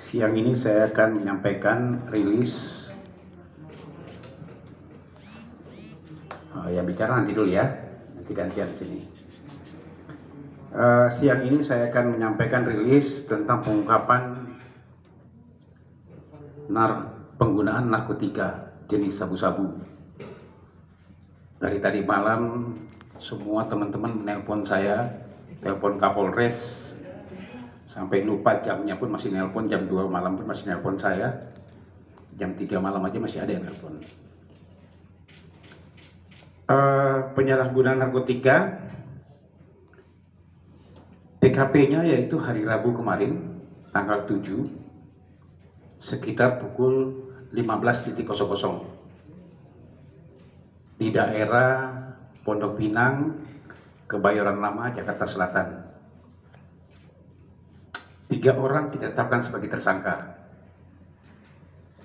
Siang ini saya akan menyampaikan rilis yang bicara nanti dulu ya, nanti gantian sini. Siang ini saya akan menyampaikan rilis tentang pengungkapan penggunaan narkotika jenis sabu-sabu. Dari tadi malam semua teman-teman menelpon saya, telepon Kapolres, sampai lupa jamnya pun masih nelpon, jam 2 malam pun masih nelpon saya, jam 3 malam aja masih ada yang nelpon. Penyalahgunaan narkotika, TKP-nya yaitu hari Rabu kemarin, tanggal 7, sekitar pukul 15.00 di daerah Pondok Pinang, Kebayoran Lama, Jakarta Selatan. 3 orang ditetapkan sebagai tersangka.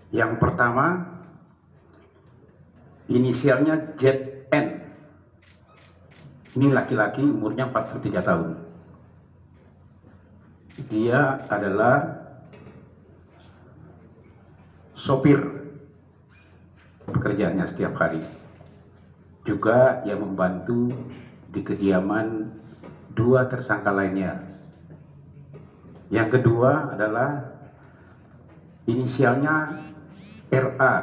Yang pertama, inisialnya ZN. Ini laki-laki, umurnya 43 tahun. Dia adalah sopir, pekerjaannya setiap hari. Juga yang membantu di kediaman 2 tersangka lainnya. Yang kedua adalah inisialnya RA.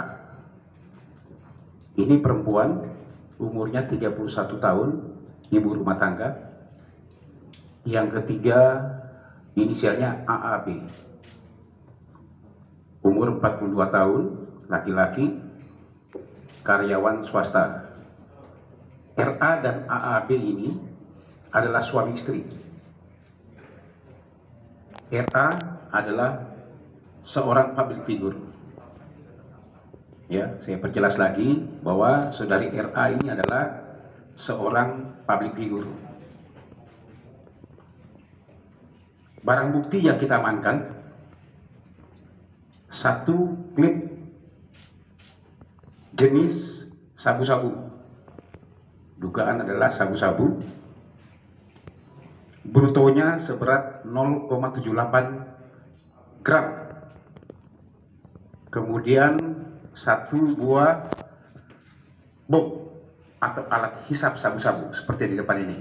Ini perempuan, umurnya 31 tahun, ibu rumah tangga. Yang ketiga inisialnya AAB. Umur 42 tahun, laki-laki, karyawan swasta. RA dan AAB ini adalah suami istri. RA adalah seorang public figure. Ya, saya perjelas lagi bahwa saudari RA ini adalah seorang public figure. Barang bukti yang kita amankan, 1 klip jenis sabu-sabu. Dugaan adalah sabu-sabu. Brutonya seberat 0,78 gram. Kemudian 1 buah bom atau alat hisap sabu-sabu seperti di depan ini.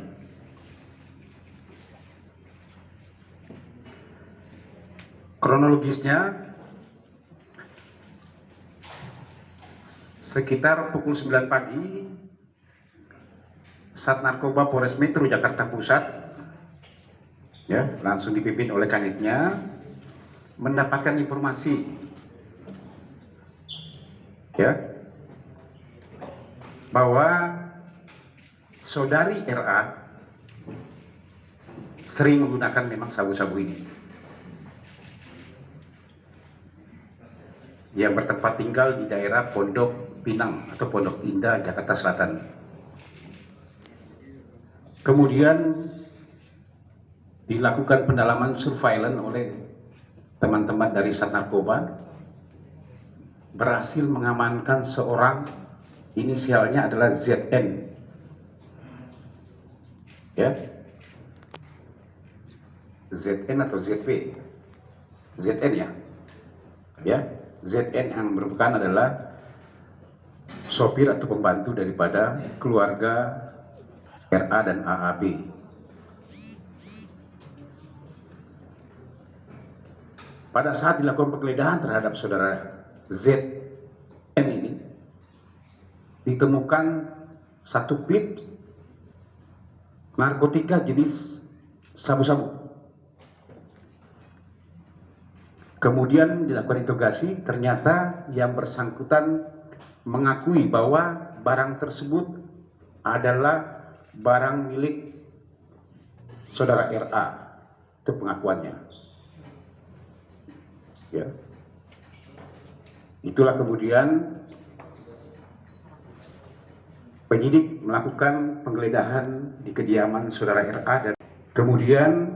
Kronologisnya sekitar pukul 9 pagi, Sat Narkoba Polres Metro Jakarta Pusat, ya, langsung dipimpin oleh kanitnya, mendapatkan informasi, ya, bahwa saudari RA sering menggunakan memang sabu-sabu ini, yang bertempat tinggal di daerah Pondok Pinang atau Pondok Indah, Jakarta Selatan. Kemudian dilakukan pendalaman surveillance oleh teman-teman dari Sat Narkoba, berhasil mengamankan seorang, inisialnya adalah ZN. Ya, ZN atau ZW? ZN ya. Ya, ZN yang merupakan adalah sopir atau pembantu daripada keluarga RA dan AAB. Pada saat dilakukan penggeledahan terhadap saudara ZN ini, ditemukan 1 klip narkotika jenis sabu-sabu. Kemudian dilakukan interogasi, ternyata yang bersangkutan mengakui bahwa barang tersebut adalah barang milik saudara RA. Itu pengakuannya. Ya. Itulah kemudian penyidik melakukan penggeledahan di kediaman saudara RA dan kemudian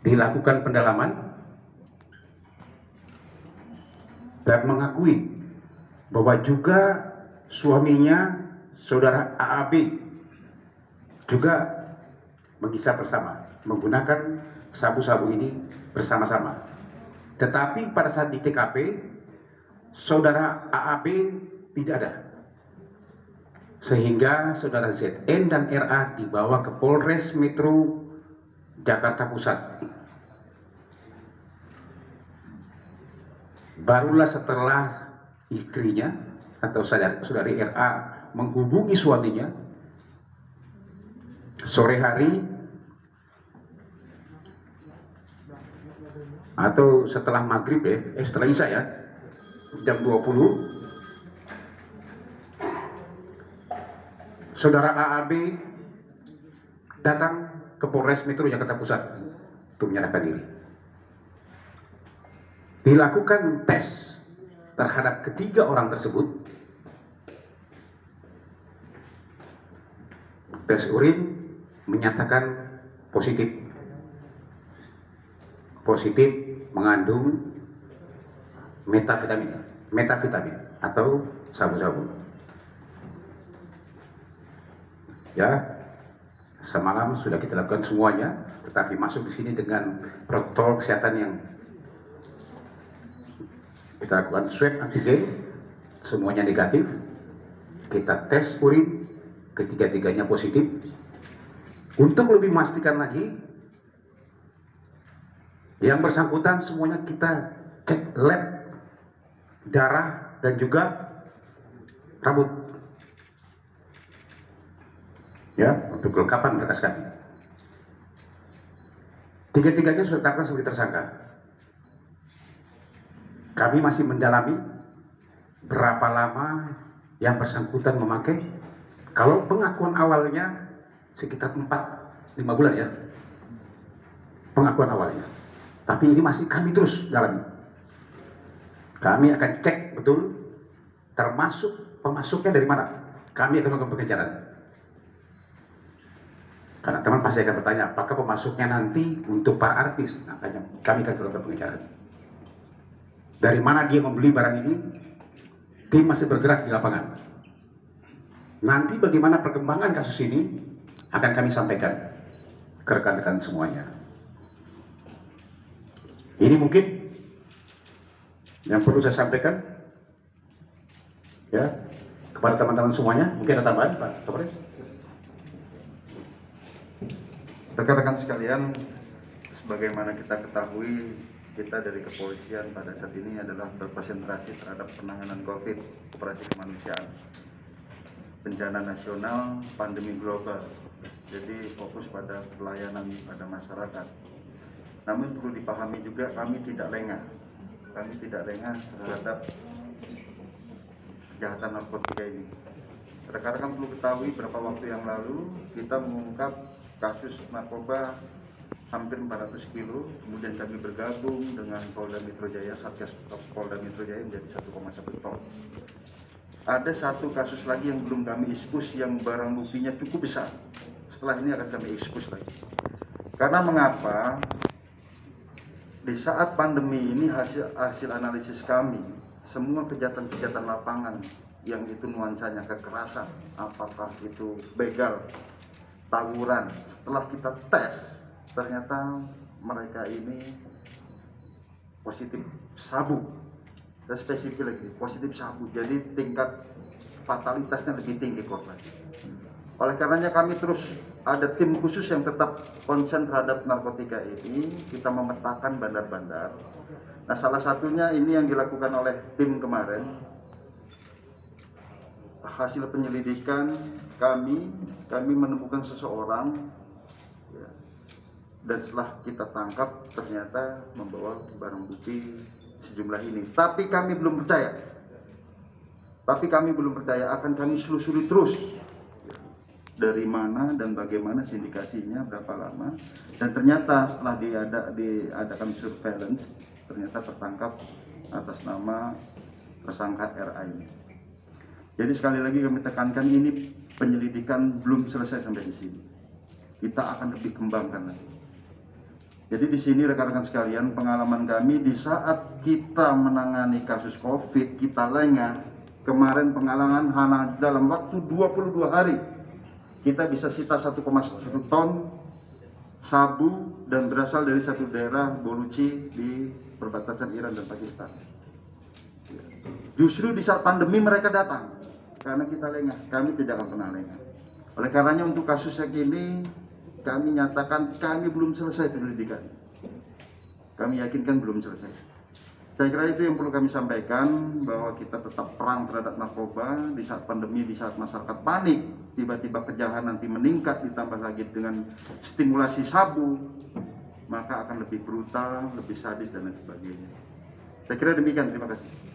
dilakukan pendalaman dan mengakui bahwa juga suaminya saudara AAB juga menghisap bersama, menggunakan sabu-sabu ini bersama-sama. Tetapi pada saat di TKP, saudara AAB tidak ada. Sehingga saudara ZN dan RA dibawa ke Polres Metro Jakarta Pusat. Barulah setelah istrinya atau saudari RA menghubungi suaminya sore hari atau setelah maghrib setelah isya ya, jam 20, saudara AAB datang ke Polres Metro Jakarta Pusat untuk menyerahkan diri. Dilakukan tes terhadap ketiga orang tersebut. Tes urin menyatakan positif mengandung metavitamin atau sabu-sabu. Ya, semalam sudah kita lakukan semuanya, tetapi masuk di sini dengan protokol kesehatan yang kita lakukan swab antigen, semuanya negatif. Kita tes urin, ketiga-tiganya positif. Untuk lebih memastikan lagi, yang bersangkutan semuanya kita cek lab, darah dan juga rambut. Ya, untuk kelengkapan berkas kami. Tiga-tiganya sudah ditetapkan sebagai tersangka. Kami masih mendalami berapa lama yang bersangkutan memakai. Kalau pengakuan awalnya sekitar 4-5 bulan ya, pengakuan awalnya. Tapi ini masih kami terus dalami. Kami akan cek betul, termasuk pemasuknya dari mana. Kami akan melakukan pengejaran. Karena teman pasti akan bertanya, apakah pemasuknya nanti untuk para artis? Makanya kami akan melakukan pengejaran. Dari mana dia membeli barang ini, tim masih bergerak di lapangan. Nanti bagaimana perkembangan kasus ini akan kami sampaikan ke rekan-rekan semuanya. Ini mungkin yang perlu saya sampaikan ya kepada teman-teman semuanya. Mungkin ada tambahan, Pak Kapolres? Rekan-rekan sekalian, sebagaimana kita ketahui, kita dari kepolisian pada saat ini adalah berkonsentrasi terhadap penanganan COVID, operasi kemanusiaan, bencana nasional, pandemi global. Jadi fokus pada pelayanan pada masyarakat. Namun perlu dipahami juga kami tidak lengah. Kami tidak lengah terhadap kejahatan narkotika ini. Rekan-rekan perlu ketahui beberapa waktu yang lalu kita mengungkap kasus narkoba hampir 400 kilo, kemudian kami bergabung dengan Polda Metro Jaya, Satgas Polda Metro Jaya menjadi 1,1 ton. Ada satu kasus lagi yang belum kami ekspos yang barang buktinya cukup besar. Setelah ini akan kami ekspos lagi. Karena mengapa? Di saat pandemi ini hasil analisis kami, semua kejahatan-kejahatan lapangan yang itu nuansanya kekerasan, apakah itu begal, tawuran, setelah kita tes, ternyata mereka ini positif sabu. Dan spesifik lagi, positif sabu. Jadi tingkat fatalitasnya lebih tinggi korban. Oleh karenanya kami terus ada tim khusus yang tetap konsen terhadap narkotika ini. Kita memetakan bandar-bandar. Nah, salah satunya ini yang dilakukan oleh tim kemarin. Hasil penyelidikan kami menemukan seseorang ya, dan setelah kita tangkap ternyata membawa barang bukti sejumlah ini. Tapi kami belum percaya, akan kami selusuri terus dari mana dan bagaimana sindikasinya, berapa lama, dan ternyata setelah diadakan surveillance ternyata tertangkap atas nama tersangka RA ini. Jadi sekali lagi kami tekankan, ini penyelidikan belum selesai sampai di sini. Kita akan lebih kembangkan lagi. Jadi di sini rekan-rekan sekalian, pengalaman kami di saat kita menangani kasus COVID, kita lengah. Kemarin pengalaman hanya dalam waktu 22 hari kita bisa sita 1,1 ton sabu dan berasal dari satu daerah Boluci di perbatasan Iran dan Pakistan. Justru di saat pandemi mereka datang, karena kita lengah, kami tidak akan pernah lengah. Oleh karenanya untuk kasus yang ini, kami nyatakan kami belum selesai penyelidikan. Kami yakinkan belum selesai. Saya kira itu yang perlu kami sampaikan, bahwa kita tetap perang terhadap narkoba di saat pandemi, di saat masyarakat panik, tiba-tiba kejahatan nanti meningkat, ditambah lagi dengan stimulasi sabu, maka akan lebih brutal, lebih sadis dan lain sebagainya. Saya kira demikian, terima kasih.